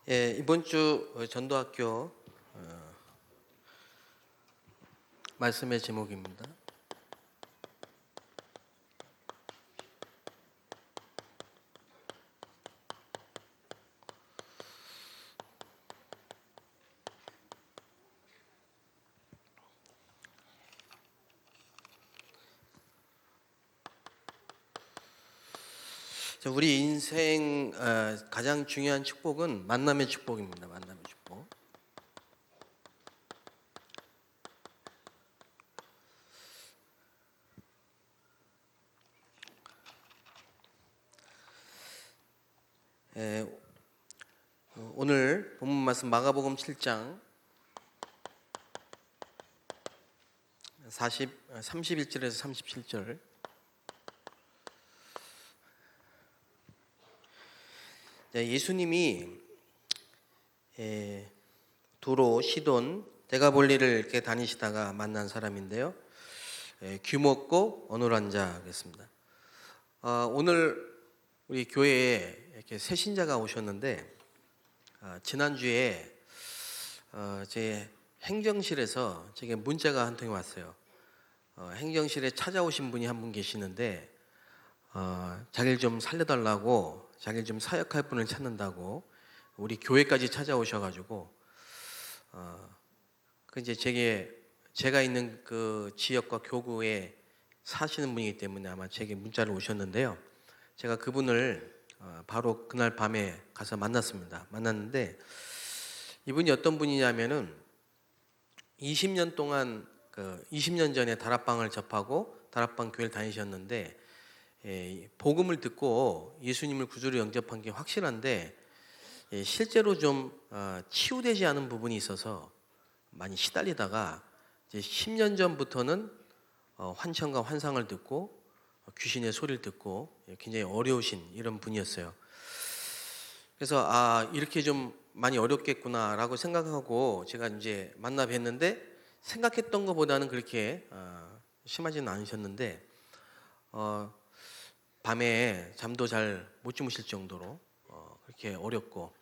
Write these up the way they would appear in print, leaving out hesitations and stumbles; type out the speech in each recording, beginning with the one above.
이번 주 전도학교 말씀의 제목입니다. 우리 인생 가장 중요한 축복은 만남의 축복입니다. 만남의 축복. 오늘 본문 말씀 마가복음 7장 31절에서 37절. 예수님이 두로, 시돈, 데가볼리를 이렇게 다니시다가 만난 사람인데요. 귀먹고 어눌한 자겠습니다. 오늘 우리 교회에 이렇게 새 신자가 오셨는데 지난주에 제 행정실에서 제게 문자가 한 통이 왔어요. 행정실에 찾아오신 분이 한 분 계시는데 자기를 좀 살려달라고, 자기를 좀 사역할 분을 찾는다고 우리 교회까지 찾아오셔가지고 그 이제 제가 있는 그 지역과 교구에 사시는 분이기 때문에 아마 제게 문자를 오셨는데요. 제가 그분을 바로 그날 밤에 가서 만났는데 이분이 어떤 분이냐면은 20년 동안 20년 전에 다락방을 접하고 다락방 교회를 다니셨는데 복음을 듣고 예수님을 구주로 영접한 게 확실한데 실제로 좀 치유되지 않은 부분이 있어서 많이 시달리다가 이제 10년 전부터는 환청과 환상을 듣고 귀신의 소리를 듣고 굉장히 어려우신 이런 분이었어요. 그래서 이렇게 좀 많이 어렵겠구나라고 생각하고 제가 이제 만나 뵀는데 생각했던 것보다는 그렇게 심하지는 않으셨는데 밤에 잠도 잘 못 주무실 정도로 그렇게 어렵고,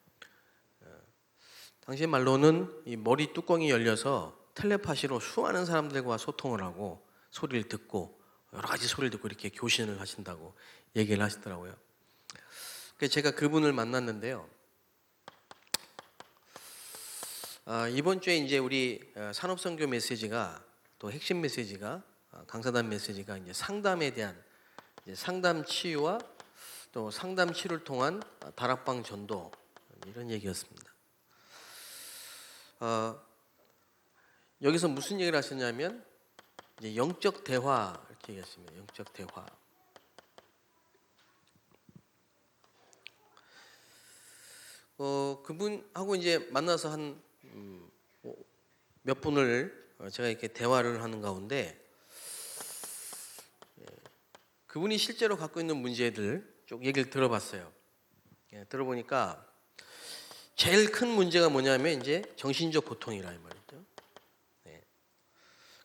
당시 말로는 이 머리 뚜껑이 열려서 텔레파시로 수많은 사람들과 소통을 하고 소리를 듣고 여러 가지 소리를 듣고 이렇게 교신을 하신다고 얘기를 하시더라고요. 그래서 제가 그분을 만났는데요. 이번 주에 이제 우리 산업선교 메시지가 또 핵심 메시지가 강사단 메시지가 이제 상담에 대한 상담 치유와 또 상담 치료를 통한 다락방 전도 이런 얘기였습니다. 여기서 무슨 얘기를 하셨냐면 이제 영적 대화 이렇게 얘기했습니다. 영적 대화. 그분하고 이제 만나서 한 몇 분을 제가 이렇게 대화를 하는 가운데 그분이 실제로 갖고 있는 문제들 쭉 얘기를 들어봤어요. 들어보니까 제일 큰 문제가 뭐냐면 이제 정신적 고통이라 이 말이죠.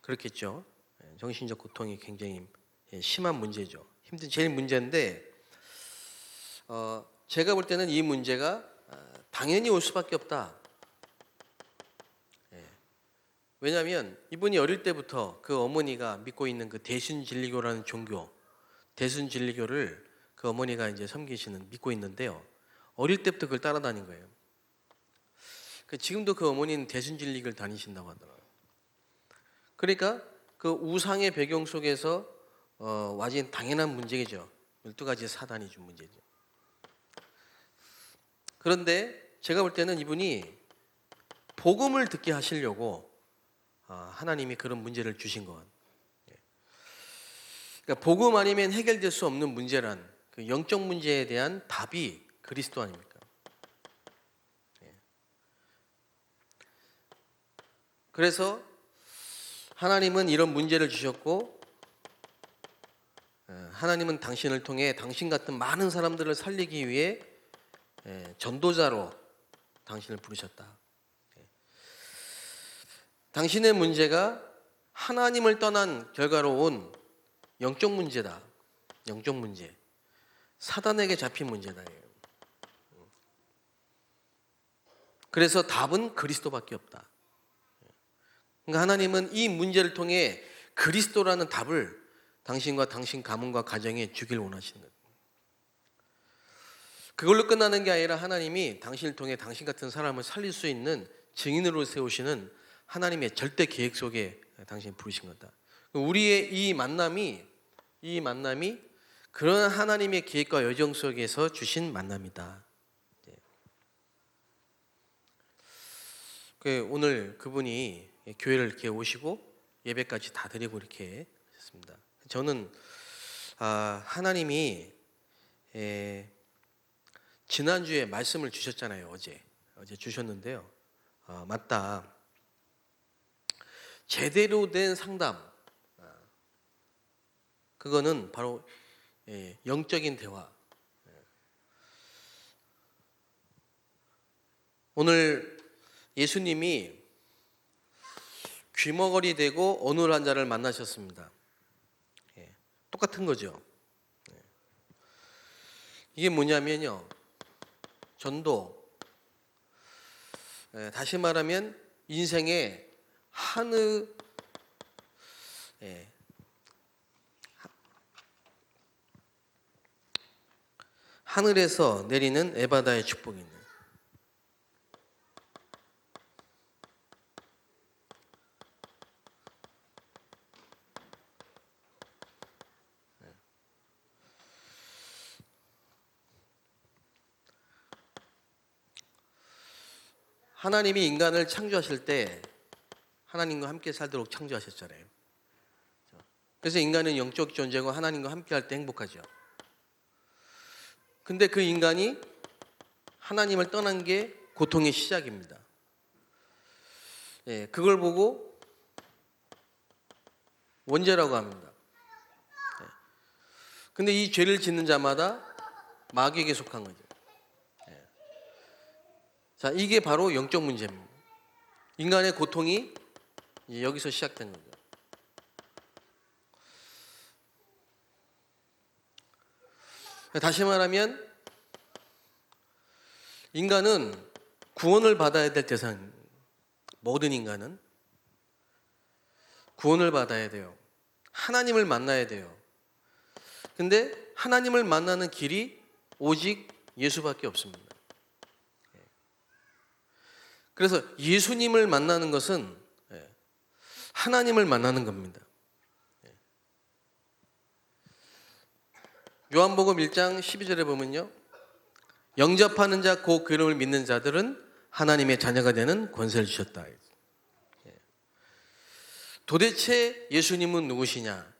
그렇겠죠. 정신적 고통이 굉장히 심한 문제죠. 힘든 제일 문제인데 제가 볼 때는 이 문제가 당연히 올 수밖에 없다. 왜냐하면 이분이 어릴 때부터 그 어머니가 믿고 있는 그 대순진리교라는 종교, 대순진리교를 그 어머니가 이제 섬기시는 믿고 있는데요. 어릴 때부터 그걸 따라다닌 거예요. 지금도 그 어머니는 대순진리교를 다니신다고 하더라고요. 그러니까 그 우상의 배경 속에서 와진 당연한 문제죠. 12가지 사단이 준 문제죠. 그런데 제가 볼 때는 이분이 복음을 듣게 하시려고 하나님이 그런 문제를 주신 것 같아요. 그러니까 복음 아니면 해결될 수 없는 문제란 그 영적 문제에 대한 답이 그리스도 아닙니까? 그래서 하나님은 이런 문제를 주셨고 하나님은 당신을 통해 당신 같은 많은 사람들을 살리기 위해 전도자로 당신을 부르셨다. 당신의 문제가 하나님을 떠난 결과로 온 영적 문제다. 영적 문제. 사단에게 잡힌 문제다. 그래서 답은 그리스도밖에 없다. 그러니까 하나님은 이 문제를 통해 그리스도라는 답을 당신과 당신 가문과 가정에 주길 원하시는 거예요. 그걸로 끝나는 게 아니라 하나님이 당신을 통해 당신 같은 사람을 살릴 수 있는 증인으로 세우시는 하나님의 절대 계획 속에 당신이 부르신 거다. 우리의 이 만남이 그런 하나님의 계획과 여정 속에서 주신 만남이다. 오늘 그분이 교회를 이렇게 오시고 예배까지 다 드리고 이렇게 했습니다. 저는 하나님이 지난주에 말씀을 주셨잖아요. 어제 주셨는데요. 맞다. 제대로 된 상담, 그거는 바로 영적인 대화. 오늘 예수님이 귀머거리 되고 어눌한 자를 만나셨습니다. 똑같은 거죠. 이게 뭐냐면요, 전도, 다시 말하면 인생의 하늘에서 내리는 에바다의 축복입니다. 하나님이 인간을 창조하실 때 하나님과 함께 살도록 창조하셨잖아요. 그래서 인간은 영적 존재고 하나님과 함께 할 때 행복하죠. 근데 그 인간이 하나님을 떠난 게 고통의 시작입니다. 그걸 보고 원죄라고 합니다. 근데 이 죄를 짓는 자마다 마귀에게 속한 거죠. 자, 이게 바로 영적 문제입니다. 인간의 고통이 여기서 시작된 거죠. 다시 말하면 인간은 구원을 받아야 될 대상입니다. 모든 인간은 구원을 받아야 돼요. 하나님을 만나야 돼요. 근데 하나님을 만나는 길이 오직 예수밖에 없습니다. 그래서 예수님을 만나는 것은 하나님을 만나는 겁니다. 요한복음 1장 12절에 보면요, 영접하는 자 곧 그 이름을 믿는 자들은 하나님의 자녀가 되는 권세를 주셨다. 도대체 예수님은 누구시냐?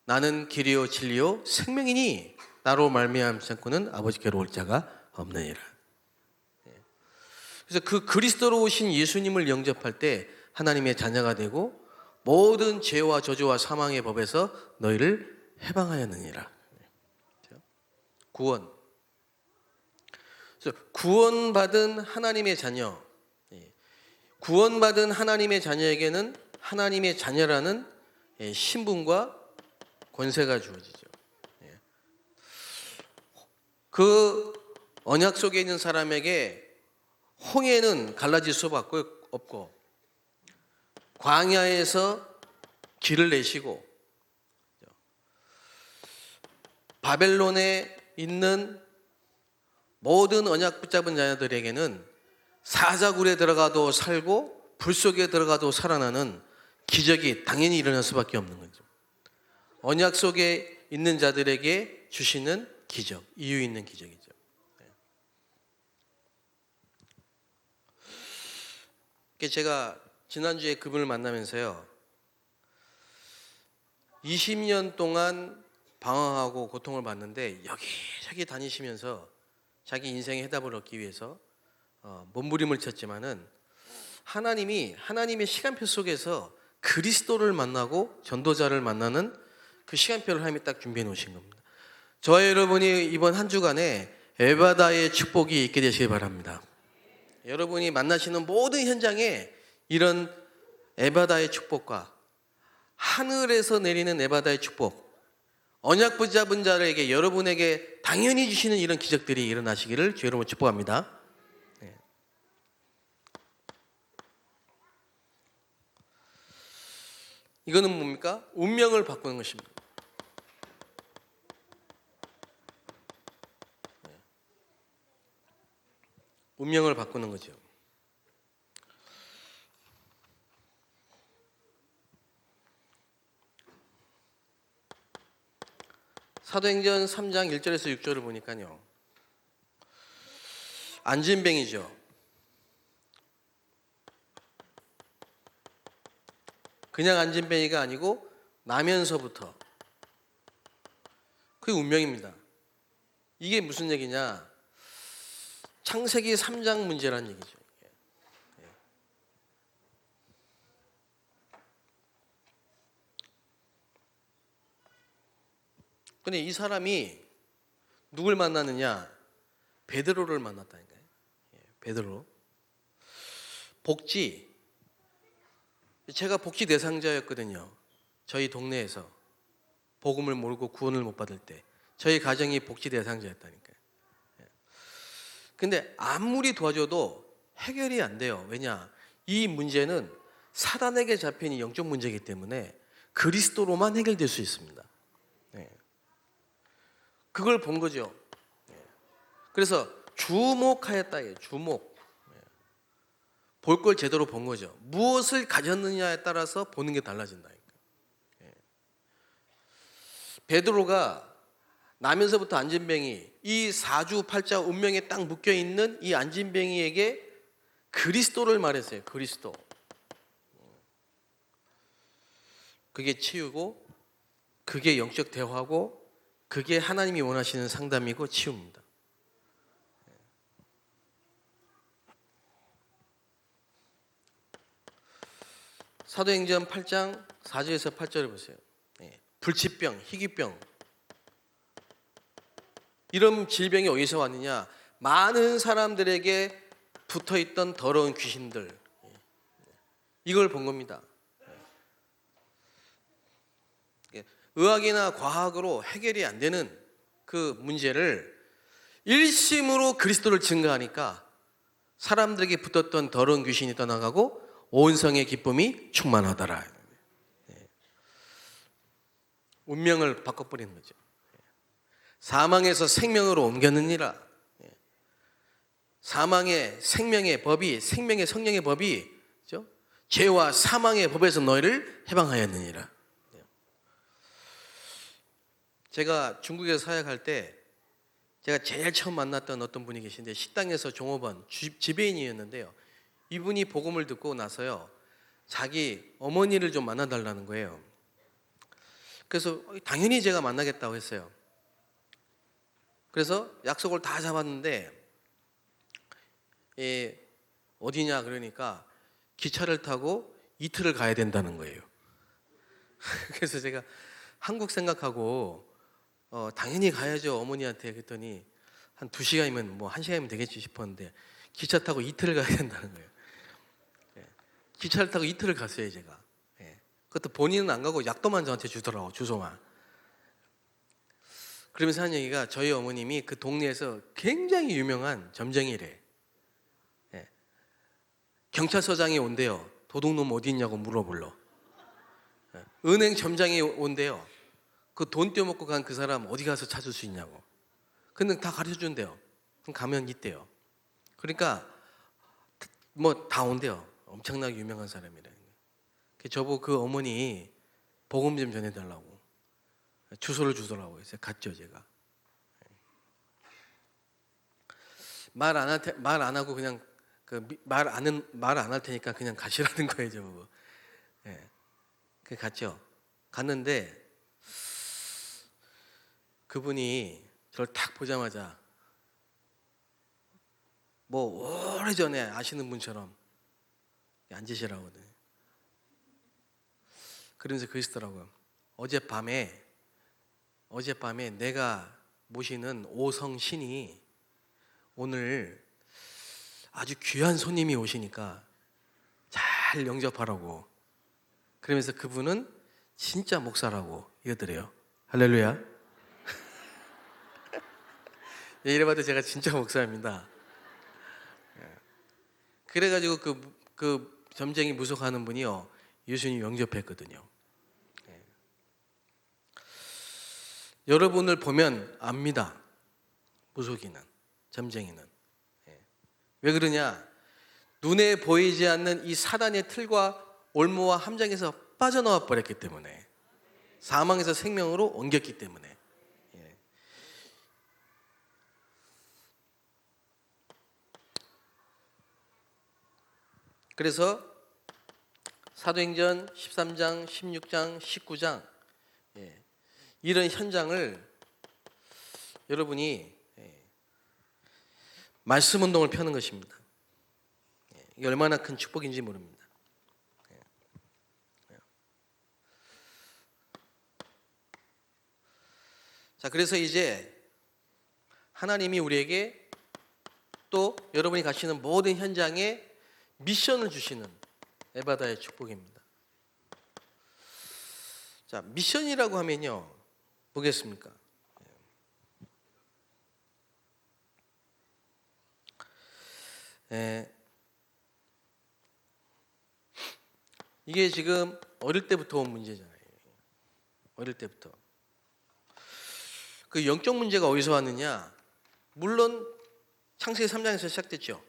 나는 길이요 진리요 생명이니 나로 말미암지 않고는 아버지께로 올 자가 없느니라. 그래서 그 그리스도로 오신 예수님을 영접할 때 하나님의 자녀가 되고 모든 죄와 저주와 사망의 법에서 너희를 해방하였느니라. 구원. 그래서 구원받은 하나님의 자녀, 구원받은 하나님의 자녀에게는 하나님의 자녀라는 신분과 권세가 주어지죠. 그 언약 속에 있는 사람에게 홍해는 갈라질 수밖에 없고 광야에서 길을 내시고 바벨론에 있는 모든 언약 붙잡은 자녀들에게는 사자굴에 들어가도 살고 불 속에 들어가도 살아나는 기적이 당연히 일어날 수밖에 없는 거죠. 언약 속에 있는 자들에게 주시는 기적, 이유 있는 기적이죠. 제가 지난주에 그분을 만나면서요, 20년 동안 방황하고 고통을 받는데 여기저기 다니시면서 자기 인생의 해답을 얻기 위해서 몸부림을 쳤지만은 하나님이 하나님의 시간표 속에서 그리스도를 만나고 전도자를 만나는 그 시간표를 하나님이 딱 준비해 놓으신 겁니다. 저와 여러분이 이번 한 주간에 에바다의 축복이 있게 되시기 바랍니다. 여러분이 만나시는 모든 현장에 이런 에바다의 축복과 하늘에서 내리는 에바다의 축복, 언약 붙잡은 자에게 여러분에게 당연히 주시는 이런 기적들이 일어나시기를 주 여러분 축복합니다. 이거는 뭡니까? 운명을 바꾸는 것입니다. 운명을 바꾸는 거죠. 사도행전 3장 1절에서 6절을 보니까요. 안진뱅이죠. 그냥 안진뱅이가 아니고 나면서부터 그게 운명입니다. 이게 무슨 얘기냐? 창세기 3장 문제라는 얘기죠. 근데 이 사람이 누굴 만났느냐? 베드로를 만났다니까요. 베드로. 복지. 제가 복지 대상자였거든요. 저희 동네에서 복음을 모르고 구원을 못 받을 때 저희 가정이 복지 대상자였다니까요. 근데 아무리 도와줘도 해결이 안 돼요. 왜냐? 이 문제는 사단에게 잡힌 이 영적 문제이기 때문에 그리스도로만 해결될 수 있습니다. 그걸 본 거죠. 그래서 주목하였다. 주목. 볼 걸 제대로 본 거죠. 무엇을 가졌느냐에 따라서 보는 게 달라진다니까. 베드로가 나면서부터 안진뱅이, 이 사주팔자 운명에 딱 묶여 있는 이 안진뱅이에게 그리스도를 말했어요. 그리스도. 그게 치유고, 그게 영적 대화고, 그게 하나님이 원하시는 상담이고 치유입니다. 사도행전 8장 4절에서 8절을 보세요. 불치병, 희귀병. 이런 질병이 어디서 왔느냐? 많은 사람들에게 붙어있던 더러운 귀신들. 이걸 본 겁니다. 의학이나 과학으로 해결이 안 되는 그 문제를 일심으로 그리스도를 증거하니까 사람들에게 붙었던 더러운 귀신이 떠나가고 온 성의 기쁨이 충만하더라. 운명을 바꿔버리는 거죠. 사망에서 생명으로 옮겼느니라. 사망의 생명의 법이, 생명의 성령의 법이 그렇죠? 죄와 사망의 법에서 너희를 해방하였느니라. 제가 중국에서 사역할 때 제가 제일 처음 만났던 어떤 분이 계신데 식당에서 종업원, 지배인이었는데요. 이분이 복음을 듣고 나서요. 자기 어머니를 좀 만나달라는 거예요. 그래서 당연히 제가 만나겠다고 했어요. 그래서 약속을 다 잡았는데 어디냐 그러니까 기차를 타고 이틀을 가야 된다는 거예요. 그래서 제가 한국 생각하고 당연히 가야죠 어머니한테 그랬더니 한 2시간이면 뭐 1시간이면 되겠지 싶었는데 기차 타고 이틀을 가야 된다는 거예요. 기차를 타고 이틀을 갔어요 제가. 그것도 본인은 안 가고 약도만 저한테 주더라고 주소만. 그러면서 한 얘기가 저희 어머님이 그 동네에서 굉장히 유명한 점쟁이래. 경찰서장이 온대요. 도둑놈 어디 있냐고 물어보러. 은행 점장이 온대요. 그 돈 떼어먹고 간 그 사람 어디 가서 찾을 수 있냐고. 근데 다 가르쳐 준대요. 그럼 가면 있대요. 그러니까 뭐 다 온대요. 엄청나게 유명한 사람이래. 저보고 그 어머니 복음 좀 전해달라고 주소를 주더라고요. 그래서 갔죠 제가. 말 안 하고 그냥 말 안 할 테니까 그냥 가시라는 거예요 저보고. 그 갔죠. 갔는데 그분이 저를 딱 보자마자 뭐 오래전에 아시는 분처럼 앉으시라고. 그러면서 그러시더라고요. 어젯밤에 내가 모시는 오성 신이 오늘 아주 귀한 손님이 오시니까 잘 영접하라고. 그러면서 그분은 진짜 목사라고 이러더래요. 할렐루야. 이래봐도 제가 진짜 목사입니다. 그래가지고 그 점쟁이 무속하는 분이요 예수님 영접했거든요. 여러분을 보면 압니다. 무속인은, 점쟁이는. 왜 그러냐? 눈에 보이지 않는 이 사단의 틀과 올무와 함정에서 빠져나와 버렸기 때문에, 사망에서 생명으로 옮겼기 때문에. 그래서 사도행전 13장, 16장, 19장 이런 현장을 여러분이 말씀 운동을 펴는 것입니다. 이게 얼마나 큰 축복인지 모릅니다. 자, 그래서 이제 하나님이 우리에게 또 여러분이 가시는 모든 현장에 미션을 주시는 에바다의 축복입니다. 자, 미션이라고 하면요, 뭐겠습니까? 이게 지금 어릴 때부터 온 문제잖아요. 어릴 때부터. 그 영적 문제가 어디서 왔느냐? 물론 창세기 3장에서 시작됐죠.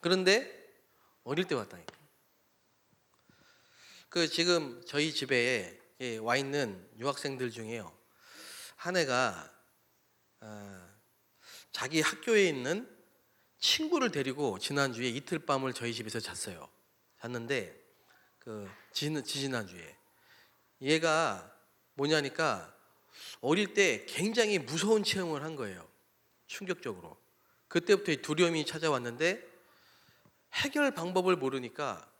그런데 어릴 때 왔다니까. 그 지금 저희 집에 와 있는 유학생들 중에요, 한 애가 자기 학교에 있는 친구를 데리고 지난주에 이틀 밤을 저희 집에서 잤어요. 잤는데 그 지난주에 얘가 뭐냐니까 어릴 때 굉장히 무서운 체험을 한 거예요. 충격적으로. 그때부터 두려움이 찾아왔는데 해결 방법을 모르니까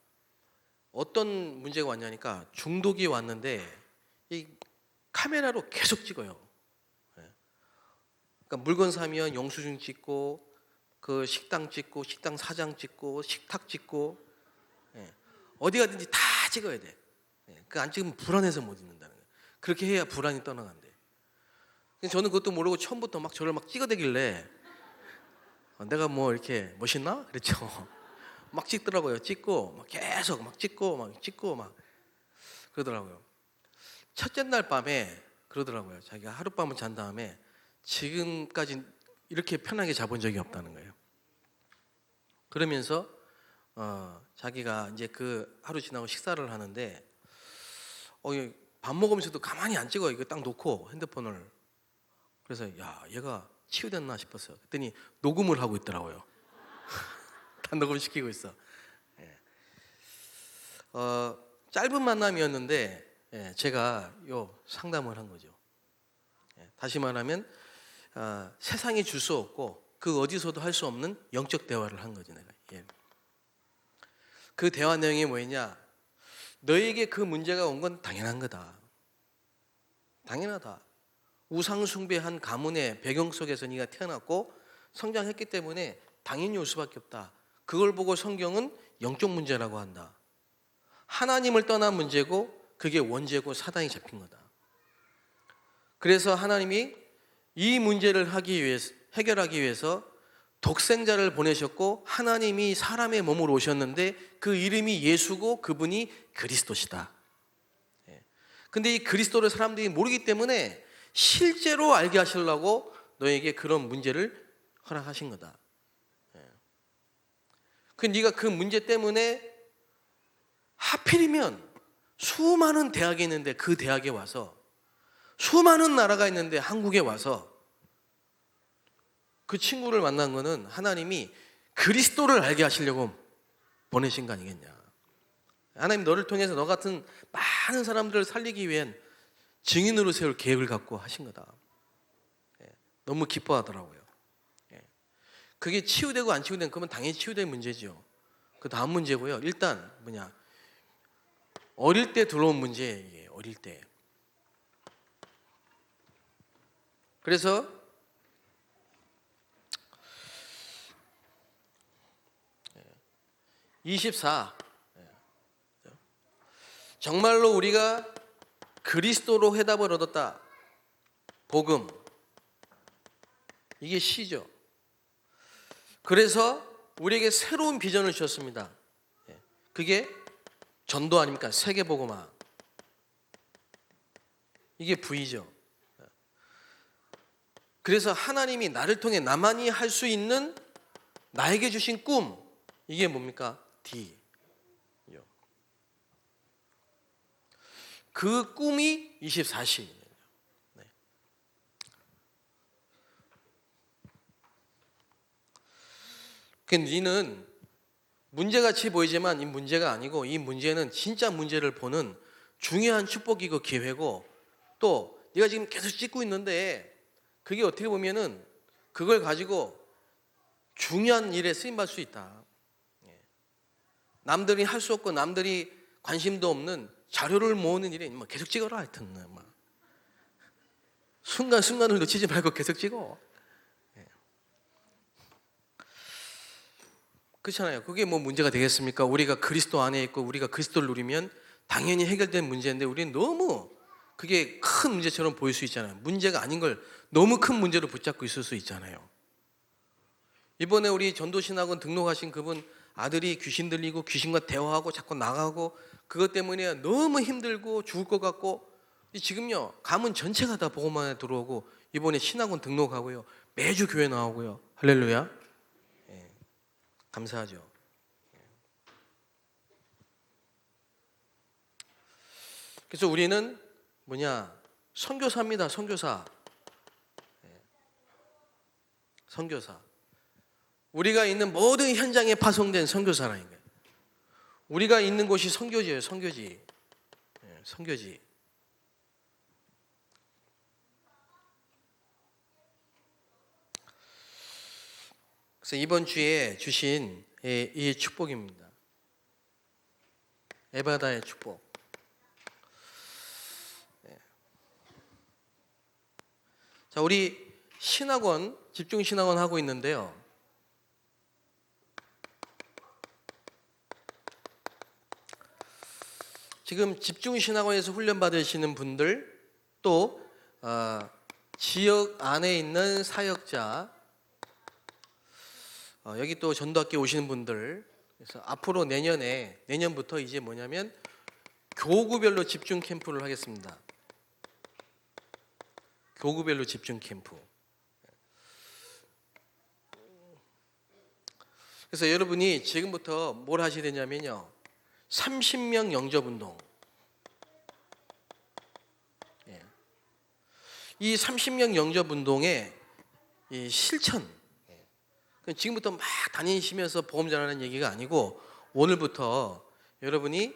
어떤 문제가 왔냐니까 중독이 왔는데 이 카메라로 계속 찍어요. 그러니까 물건 사면 영수증 찍고, 그 식당 찍고, 식당 사장 찍고, 식탁 찍고, 어디 가든지 다 찍어야 돼. 그 안 찍으면 불안해서 못 있는다는 거예요. 그렇게 해야 불안이 떠나간대. 저는 그것도 모르고 처음부터 막 저를 막 찍어대길래 내가 뭐 이렇게 멋있나? 그랬죠. 막 찍더라고요. 찍고 막 계속 막 찍고 막 그러더라고요. 첫째 날 밤에 그러더라고요. 자기가 하룻밤을 잔 다음에 지금까지 이렇게 편하게 자본 적이 없다는 거예요. 그러면서 자기가 이제 그 하루 지나고 식사를 하는데 밥 먹으면서도 가만히 안 찍어. 이거 딱 놓고 핸드폰을. 그래서 야, 얘가 치유됐나 싶었어요. 그랬더니 녹음을 하고 있더라고요. 다 녹음시키고 있어. 짧은 만남이었는데 제가 상담을 한 거죠. 다시 말하면 세상이 줄 수 없고 그 어디서도 할 수 없는 영적 대화를 한 거죠, 내가. 그 대화 내용이 뭐였냐? 너에게 그 문제가 온 건 당연한 거다. 당연하다. 우상 숭배한 가문의 배경 속에서 네가 태어났고 성장했기 때문에 당연히 올 수밖에 없다. 그걸 보고 성경은 영적 문제라고 한다. 하나님을 떠난 문제고 그게 원죄고 사단이 잡힌 거다. 그래서 하나님이 이 문제를 해결하기 위해서 독생자를 보내셨고 하나님이 사람의 몸으로 오셨는데 그 이름이 예수고 그분이 그리스도시다. 근데 이 그리스도를 사람들이 모르기 때문에 실제로 알게 하시려고 너에게 그런 문제를 허락하신 거다. 네가 그 문제 때문에 하필이면 수많은 대학이 있는데 그 대학에 와서, 수많은 나라가 있는데 한국에 와서 그 친구를 만난 거는 하나님이 그리스도를 알게 하시려고 보내신 거 아니겠냐. 하나님 너를 통해서 너 같은 많은 사람들을 살리기 위한 증인으로 세울 계획을 갖고 하신 거다. 너무 기뻐하더라고요. 그게 치유되고 안 치유되는, 그러면 당연히 치유될 문제죠. 그 다음 문제고요. 일단 뭐냐, 어릴 때 들어온 문제예요. 어릴 때. 그래서 정말로 우리가 그리스도로 해답을 얻었다. 복음. 이게 시죠. 그래서 우리에게 새로운 비전을 주셨습니다. 그게 전도 아닙니까? 세계복음화. 이게 V죠. 그래서 하나님이 나를 통해 나만이 할 수 있는 나에게 주신 꿈, 이게 뭡니까? D. 그 꿈이 24시간이에요. 네. 이는 문제같이 보이지만 이 문제가 아니고, 이 문제는 진짜 문제를 보는 중요한 축복이고 기회고, 또 네가 지금 계속 찍고 있는데 그게 어떻게 보면은 그걸 가지고 중요한 일에 쓰임받을 수 있다. 남들이 할 수 없고 남들이 관심도 없는 자료를 모으는 일에 뭐 계속 찍어라 하여튼 막 순간순간을 놓치지 말고 계속 찍어. 그렇잖아요. 그게 뭐 문제가 되겠습니까? 우리가 그리스도 안에 있고 우리가 그리스도를 누리면 당연히 해결된 문제인데, 우리는 너무 그게 큰 문제처럼 보일 수 있잖아요. 문제가 아닌 걸 너무 큰 문제로 붙잡고 있을 수 있잖아요. 이번에 우리 전도신학원 등록하신 그분 아들이 귀신 들리고 귀신과 대화하고 자꾸 나가고, 그것 때문에 너무 힘들고 죽을 것 같고, 지금요 가문 전체가 다 복음만에 들어오고 이번에 신학원 등록하고요 매주 교회 나오고요. 할렐루야. 감사하죠. 그래서 우리는 선교사입니다. 선교사. 선교사. 우리가 있는 모든 현장에 파송된 선교사라는 거예요. 우리가 있는 곳이 선교지예요. 선교지. 선교지. 그래서 이번 주에 주신 이 축복입니다. 에바다의 축복. 자, 우리 신학원, 집중 신학원 하고 있는데요. 지금 집중 신학원에서 훈련 받으시는 분들, 또 지역 안에 있는 사역자, 여기 또 전도학교 오시는 분들, 그래서 앞으로 내년부터 이제 뭐냐면 교구별로 집중 캠프를 하겠습니다. 교구별로 집중 캠프. 그래서 여러분이 지금부터 뭘 하셔야 되냐면요, 30명 영접운동. 이 30명 영접운동의 이 실천, 지금부터 막 다니시면서 보험 전하는 얘기가 아니고, 오늘부터 여러분이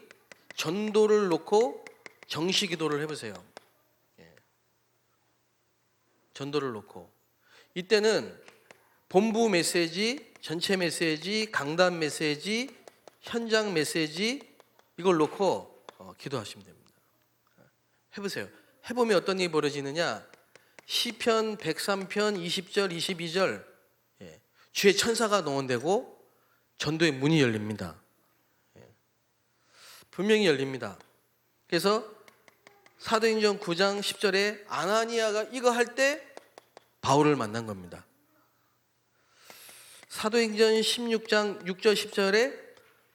전도를 놓고 정시 기도를 해보세요. 전도를 놓고, 이때는 본부 메시지, 전체 메시지, 강단 메시지, 현장 메시지, 이걸 놓고 기도하시면 됩니다. 해보세요. 해보면 어떤 일이 벌어지느냐, 시편 103편 20절 22절 주의 천사가 동원되고 전도의 문이 열립니다. 분명히 열립니다. 그래서 사도행전 9장 10절에 아나니아가 이거 할 때 바울을 만난 겁니다. 사도행전 16장 6절 10절에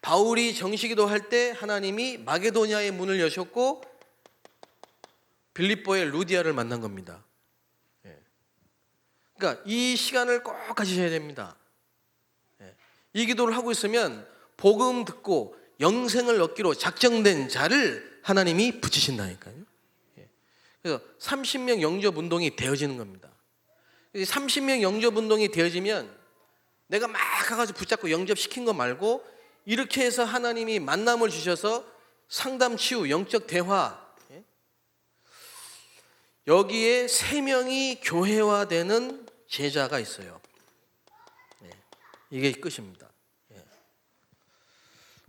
바울이 정시기도 할 때 하나님이 마게도냐의 문을 여셨고 빌립보의 루디아를 만난 겁니다. 그러니까 이 시간을 꼭 가지셔야 됩니다. 이 기도를 하고 있으면 복음 듣고 영생을 얻기로 작정된 자를 하나님이 붙이신다니까요. 그래서 30명 영접 운동이 되어지는 겁니다. 30명 영접 운동이 되어지면 내가 막 가가지고 붙잡고 영접시킨 거 말고, 이렇게 해서 하나님이 만남을 주셔서 상담, 치유, 영적 대화, 여기에 3명이 교회화되는 제자가 있어요. 이게 끝입니다.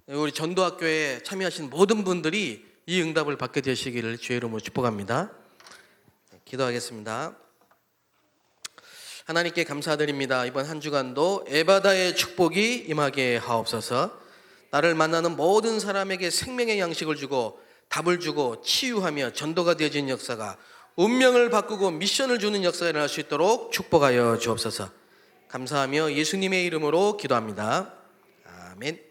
우리 전도학교에 참여하신 모든 분들이 이 응답을 받게 되시기를 주의 이름으로 축복합니다. 기도하겠습니다. 하나님께 감사드립니다. 이번 한 주간도 에바다의 축복이 임하게 하옵소서. 나를 만나는 모든 사람에게 생명의 양식을 주고 답을 주고 치유하며 전도가 되어진 역사가, 운명을 바꾸고 미션을 주는 역사가 일어날 수 있도록 축복하여 주옵소서. 감사하며 예수님의 이름으로 기도합니다. 아멘.